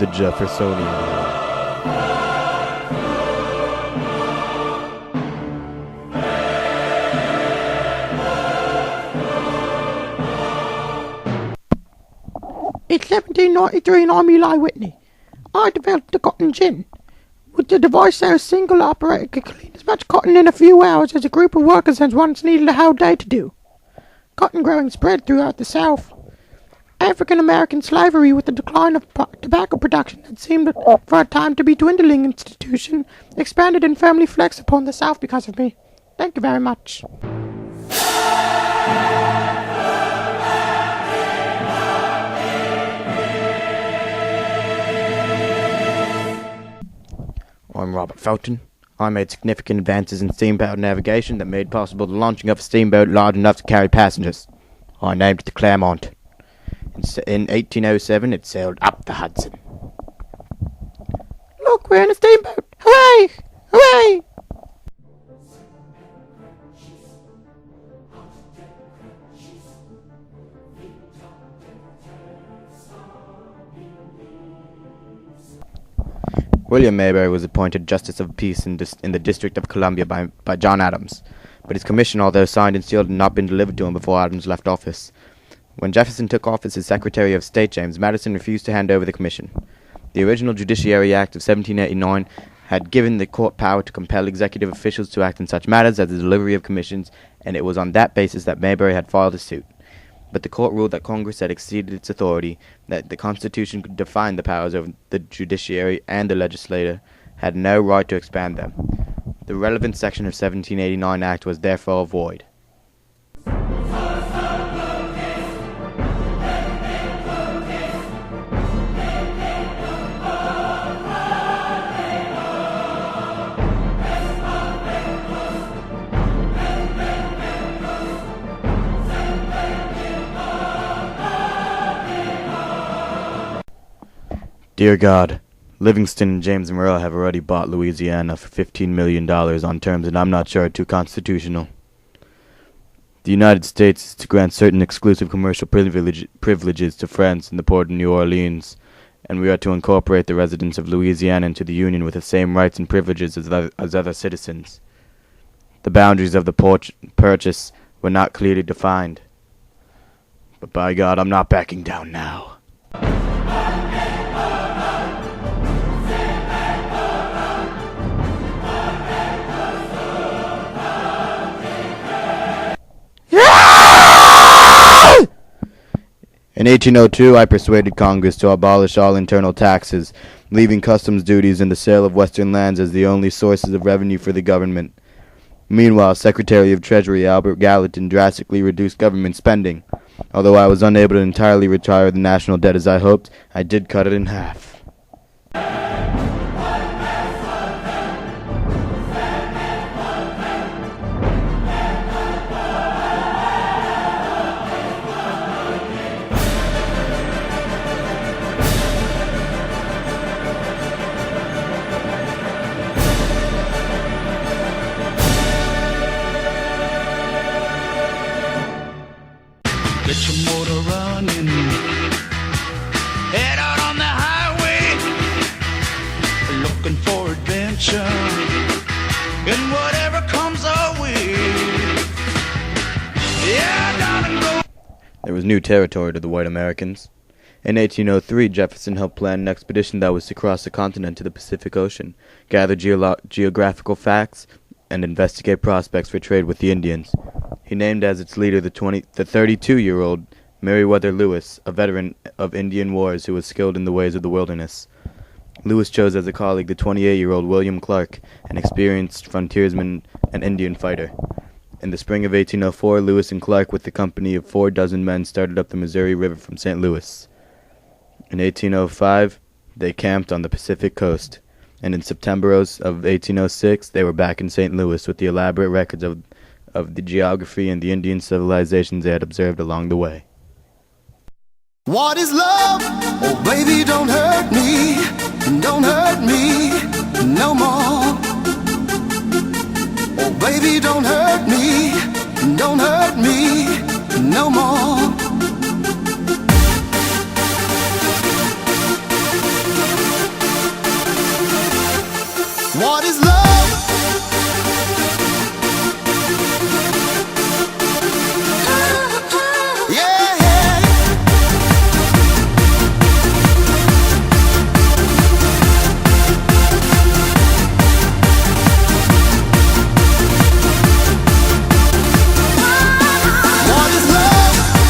the Jeffersonian. In 1793 in Army Whitney, I developed the cotton gin. With the device, a single operator could clean as much cotton in a few hours as a group of workers had once needed a whole day to do. Cotton growing spread throughout the South. African-American slavery, with the decline of tobacco production that seemed for a time to be dwindling institution, expanded and firmly flexed upon the South because of me. Thank you very much. I'm Robert Felton. I made significant advances in steamboat navigation that made possible the launching of a steamboat large enough to carry passengers. I named it the Claremont. In 1807, it sailed up the Hudson. Look, we're in a steamboat! Hooray! Hooray! William Mayberry was appointed Justice of Peace in the District of Columbia by John Adams, but his commission, although signed and sealed, had not been delivered to him before Adams left office. When Jefferson took office as Secretary of State, James Madison refused to hand over the commission. The original Judiciary Act of 1789 had given the court power to compel executive officials to act in such matters as the delivery of commissions, and it was on that basis that Mayberry had filed a suit. But the court ruled that Congress had exceeded its authority, that the Constitution could define the powers of the judiciary, and the legislature had no right to expand them. The relevant section of 1789 Act was therefore void. Dear God, Livingston and James Monroe have already bought Louisiana for $15 million on terms that I'm not sure are too constitutional. The United States is to grant certain exclusive commercial privileges to France and the port of New Orleans, and we are to incorporate the residents of Louisiana into the Union with the same rights and privileges as other citizens. The boundaries of the purchase were not clearly defined. But by God, I'm not backing down now. In 1802, I persuaded Congress to abolish all internal taxes, leaving customs duties and the sale of western lands as the only sources of revenue for the government. Meanwhile, Secretary of Treasury Albert Gallatin drastically reduced government spending. Although I was unable to entirely retire the national debt as I hoped, I did cut it in half. Get your motor running, head out on the highway, looking for adventure, and whatever comes our way. Yeah, darling, go. There was new territory to the white Americans. In 1803, Jefferson helped plan an expedition that was to cross the continent to the Pacific Ocean, gather geographical facts, and investigate prospects for trade with the Indians. He named as its leader the 32-year-old Meriwether Lewis, a veteran of Indian wars who was skilled in the ways of the wilderness. Lewis chose as a colleague the 28-year-old William Clark, an experienced frontiersman and Indian fighter. In the spring of 1804, Lewis and Clark, with a company of 4 men, started up the Missouri River from St. Louis. In 1805, they camped on the Pacific coast, and in September of 1806, they were back in St. Louis with the elaborate records of the geography and the Indian civilizations they had observed along the way. What is love? Oh baby, don't hurt me no more. Oh baby, don't hurt me no more. What is love?